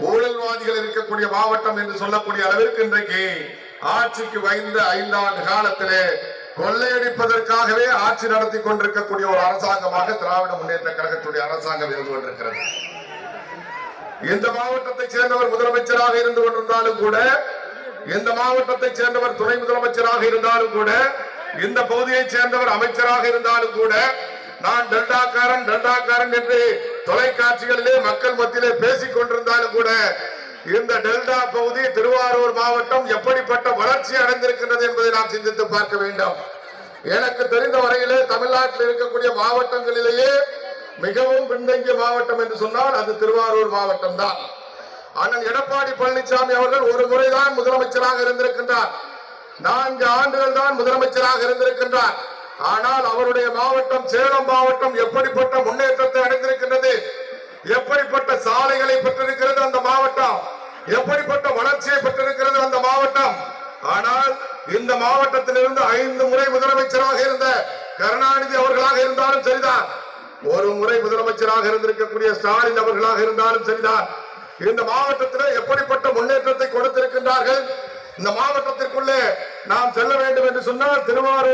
ஊழல்வாதிகள் இருக்கக்கூடிய மாவட்டம் என்று சொல்லக்கூடிய அளவிற்கு இன்றைக்கு ஆட்சிக்கு வைந்த 5 ஆண்டு காலத்திலே கொள்ளையடிப்பதற்காகவே ஆட்சி நடத்தி கொண்டிருக்கக்கூடிய ஒரு அரசாங்கமாக திராவிட முன்னேற்ற கழகத்துடைய அரசாங்கம் இருந்து கொண்டிருக்கிறது. இந்த மாவட்டத்தை சேர்ந்தவர் முதலமைச்சராக இருந்து கொண்டிருந்தாலும் கூட, இந்த மாவட்டத்தை சேர்ந்தவர் துணை முதலமைச்சராக இருந்தாலும் கூட, இந்த பகுதியை சேர்ந்தவர் அமைச்சராக இருந்தாலும் கூட, நான் டெல்டாக்காரன் என்று தொலைக்காட்சிகளிலே மக்கள் மத்தியிலே பேசிக் கொண்டிருந்தாலும் கூட, இந்த டெல்டா பகுதி திருவாரூர் மாவட்டம் எப்படிப்பட்ட வளர்ச்சி அடைந்திருக்கின்றது என்பதை நாம் சிந்தித்து பார்க்க வேண்டும். எனக்கு தெரிந்த வரையிலே தமிழ்நாட்டில் இருக்கக்கூடிய மாவட்டங்களிலேயே மிகவும் பின்தங்கிய மாவட்டம் என்று சொன்னால் அது திருவாரூர் மாவட்டம் தான். ஆனால் எடப்பாடி பழனிசாமி அவர்கள் ஒரு முறைதான் முதலமைச்சராக இருந்திருக்கின்றார். 4 ஆண்டுகள் தான் முதலமைச்சராக இருந்திருக்கின்றார். ஆனால் அவருடைய மாவட்டம் சேலம் மாவட்டம் எப்படிப்பட்ட முன்னேற்றத்தை அடைந்திருக்கின்றது, எப்படிப்பட்ட சாலைகளை பெற்றிருக்கிறது அந்த மாவட்டம், எப்படிப்பட்ட வளர்ச்சியை பெற்றிருக்கிறது அந்த மாவட்டம். ஆனால் இந்த மாவட்டத்திலிருந்து 5 முறை முதலமைச்சராக இருந்த கருணாநிதி அவர்களாக இருந்தாலும் சரிதான், ஒரு முறை முதலமைச்சராக இருந்திருக்கக்கூடிய ஸ்டாலின் அவர்களாக இருந்தாலும் சரிதான், இந்த மாவட்டத்தில் எப்படிப்பட்ட முன்னேற்றத்தை கொடுத்திருக்கின்றார்கள். இந்த மாவட்டத்திற்குள்ளே நாம் செல்ல வேண்டும் என்று சொன்னால் திருவாரூர்